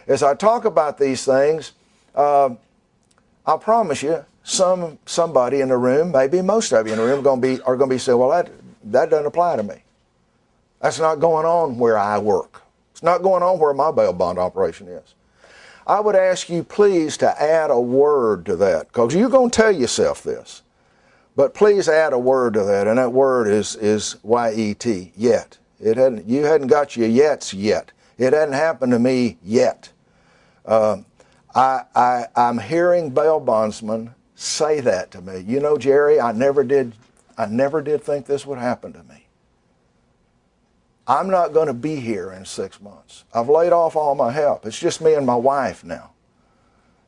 as I talk about these things, I promise you, somebody in the room, maybe most of you in the room, are going to be saying, well, that doesn't apply to me. That's not going on where I work. It's not going on where my bail bond operation is. I would ask you please to add a word to that, because you're going to tell yourself this. But please add a word to that, and that word is Y-E-T, yet. You hadn't got your yets yet. It hadn't happened to me yet. I'm hearing bail bondsmen say that to me. You know, Jerry, I never did think this would happen to me. I'm not going to be here in 6 months. I've laid off all my help. It's just me and my wife now.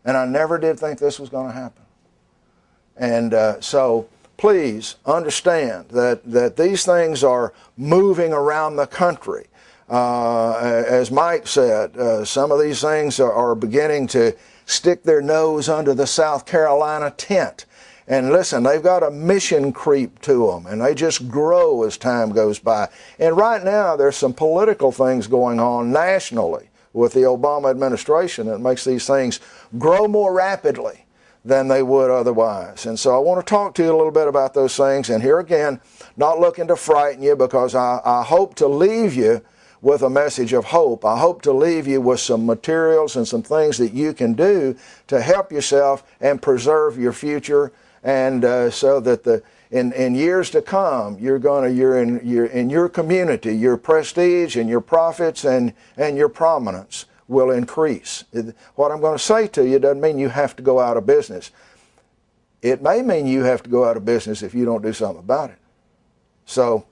And I never did think this was going to happen. And so please understand that these things are moving around the country. As Mike said, some of these things are beginning to stick their nose under the South Carolina tent. And listen, they've got a mission creep to them, and they just grow as time goes by. And right now, there's some political things going on nationally with the Obama administration that makes these things grow more rapidly than they would otherwise. And so I want to talk to you a little bit about those things. And here again, not looking to frighten you, because I hope to leave you with a message of hope. I hope to leave you with some materials and some things that you can do to help yourself and preserve your future. And so that in years to come, you're in your community, your prestige and your profits and your prominence will increase. What I'm going to say to you doesn't mean you have to go out of business. It may mean you have to go out of business if you don't do something about it. So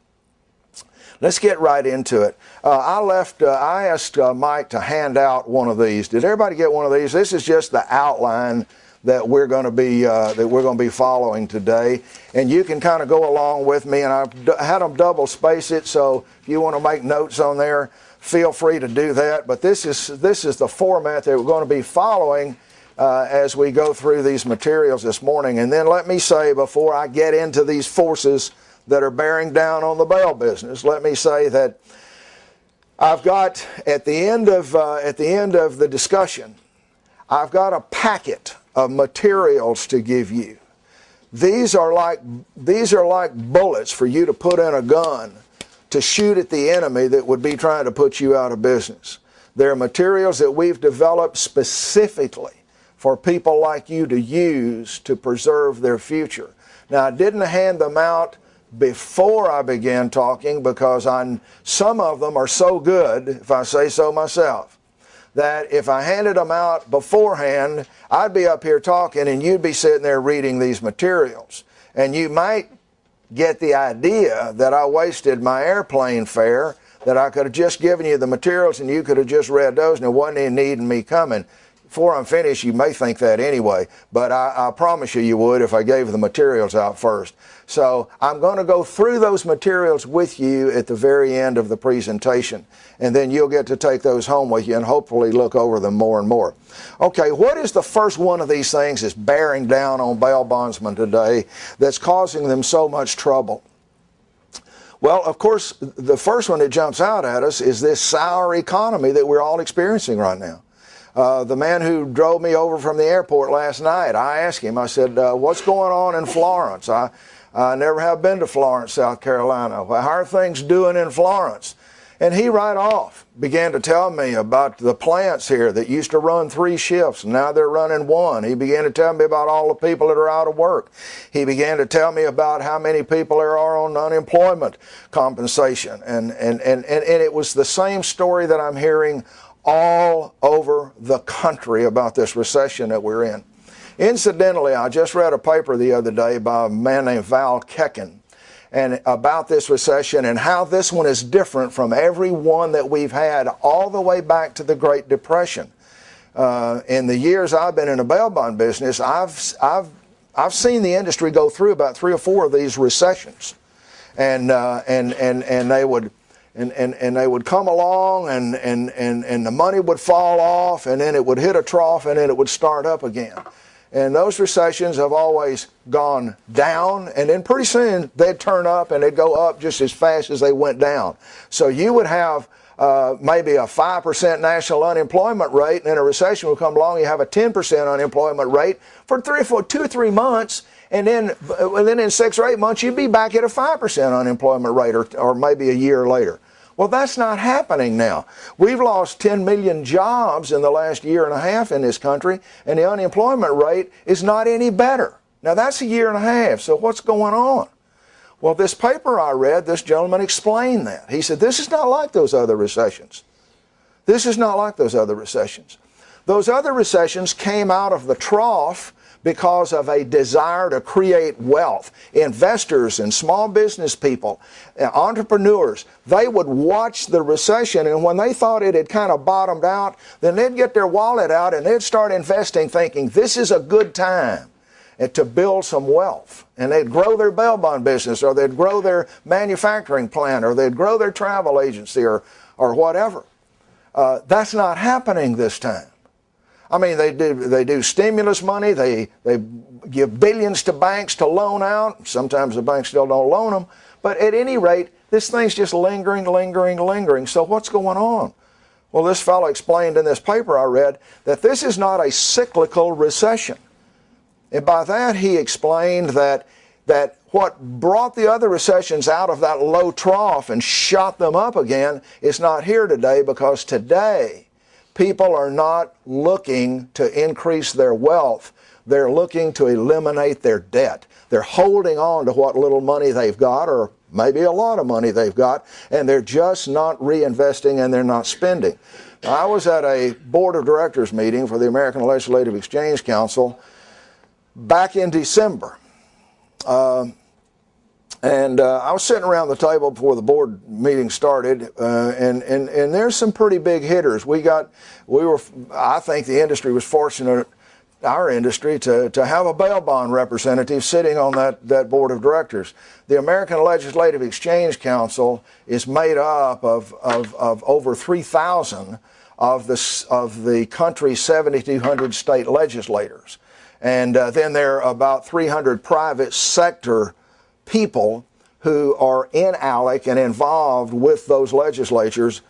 let's get right into it. I asked Mike to hand out one of these. Did everybody get one of these? This is just the outline that we're going to be following today, and you can kind of go along with me. And I've had them double space it, so if you want to make notes on there, feel free to do that. But this is the format that we're going to be following as we go through these materials this morning. And then let me say, before I get into these forces that are bearing down on the bail business, let me say that I've got at the end of the discussion, I've got a packet of materials to give you. These are like bullets for you to put in a gun to shoot at the enemy that would be trying to put you out of business. They're materials that we've developed specifically for people like you to use to preserve their future. Now, I didn't hand them out before I began talking, because some of them are so good, if I say so myself, that if I handed them out beforehand, I'd be up here talking and you'd be sitting there reading these materials. And you might get the idea that I wasted my airplane fare, that I could have just given you the materials and you could have just read those and there wasn't any need in me coming. Before I'm finished, you may think that anyway, but I promise you would if I gave the materials out first. So I'm going to go through those materials with you at the very end of the presentation, and then you'll get to take those home with you and hopefully look over them more and more. Okay, what is the first one of these things that's bearing down on bail bondsmen today that's causing them so much trouble? Well, of course, the first one that jumps out at us is this sour economy that we're all experiencing right now. The man who drove me over from the airport last night, I asked him, I said, what's going on in Florence? I never have been to Florence, South Carolina. Well, how are things doing in Florence? And he right off began to tell me about the plants here that used to run 3 shifts, and now they're running 1. He began to tell me about all the people that are out of work. He began to tell me about how many people there are on unemployment compensation. And it was the same story that I'm hearing all over the country about this recession that we're in. Incidentally, I just read a paper the other day by a man named Val Kecken and about this recession and how this one is different from every one that we've had all the way back to the Great Depression. In the years I've been in the bail bond business, I've seen the industry go through about 3 or 4 of these recessions, and they would. And they would come along and the money would fall off, and then it would hit a trough, and then it would start up again. And those recessions have always gone down, and then pretty soon they'd turn up and they'd go up just as fast as they went down. So you would have maybe a 5% national unemployment rate, and then a recession will come along, you have a 10% unemployment rate for 2 or 3 months, and then in 6 or 8 months you'd be back at a 5% unemployment rate, or maybe a year later. Well, that's not happening now. We've lost 10 million jobs in the last year and a half in this country, and the unemployment rate is not any better. Now, that's a year and a half, so what's going on? Well, this paper I read, this gentleman explained that. He said, this is not like those other recessions. This is not like those other recessions. Those other recessions came out of the trough because of a desire to create wealth. Investors and small business people, entrepreneurs, they would watch the recession, and when they thought it had kind of bottomed out, then they'd get their wallet out and they'd start investing, thinking this is a good time to build some wealth. And they'd grow their bail bond business, or they'd grow their manufacturing plant, or they'd grow their travel agency, or whatever. That's not happening this time. I mean, they do stimulus money. They give billions to banks to loan out. Sometimes the banks still don't loan them. But at any rate, this thing's just lingering. So what's going on? Well, this fellow explained in this paper I read that this is not a cyclical recession. And by that, he explained that what brought the other recessions out of that low trough and shot them up again is not here today, because today people are not looking to increase their wealth. They're looking to eliminate their debt. They're holding on to what little money they've got, or maybe a lot of money they've got, and they're just not reinvesting, and they're not spending. Now, I was at a board of directors meeting for the American Legislative Exchange Council back in December. I was sitting around the table before the board meeting started, and there's some pretty big hitters. I think the industry was fortunate, our industry, to have a bail bond representative sitting on that board of directors. The American Legislative Exchange Council is made up of over 3,000 of the country's 7,200 state legislators. And then there are about 300 private sector people who are in ALEC and involved with those legislators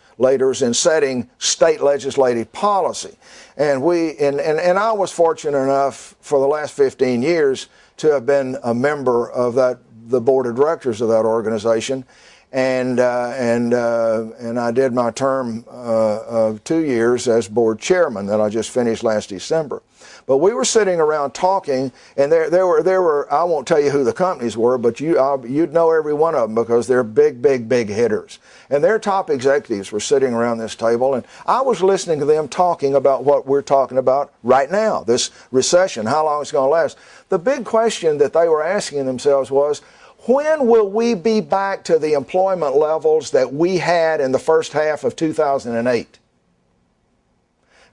in setting state legislative policy. And I was fortunate enough for the last 15 years to have been a member of the board of directors of that organization. And I did my term of 2 years as board chairman that I just finished last December. But we were sitting around talking, and there were I won't tell you who the companies were, but you'd know every one of them, because they're big hitters. And their top executives were sitting around this table, and I was listening to them talking about what we're talking about right now, this recession, how long it's going to last. The big question that they were asking themselves was, when will we be back to the employment levels that we had in the first half of 2008?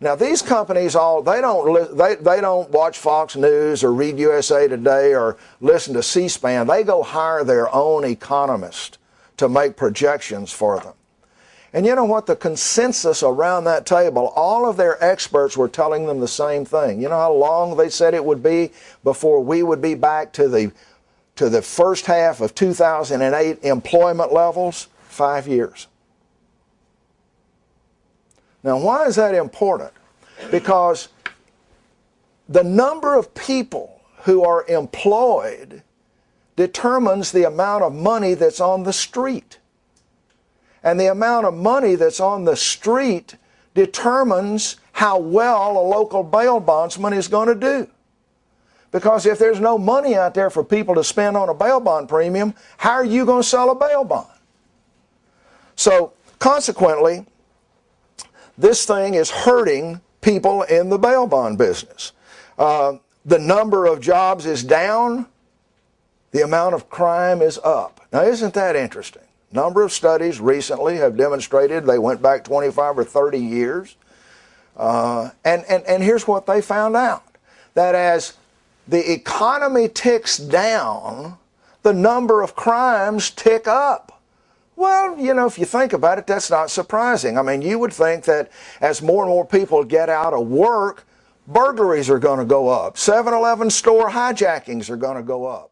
Now, these companies, they don't watch Fox News or read USA Today or listen to C-SPAN. They go hire their own economist to make projections for them. And you know what? The consensus around that table, all of their experts were telling them the same thing. You know how long they said it would be before we would be back to the first half of 2008 employment levels? 5 years. Now, why is that important? Because the number of people who are employed determines the amount of money that's on the street. And the amount of money that's on the street determines how well a local bail bondsman is going to do. Because if there's no money out there for people to spend on a bail bond premium, how are you going to sell a bail bond? So, consequently, this thing is hurting people in the bail bond business. The number of jobs is down. The amount of crime is up. Now, isn't that interesting? A number of studies recently have demonstrated, they went back 25 or 30 years, and here's what they found out. That as the economy ticks down, the number of crimes tick up. Well, you know, if you think about it, that's not surprising. I mean, you would think that as more and more people get out of work, burglaries are going to go up. 7-Eleven store hijackings are going to go up.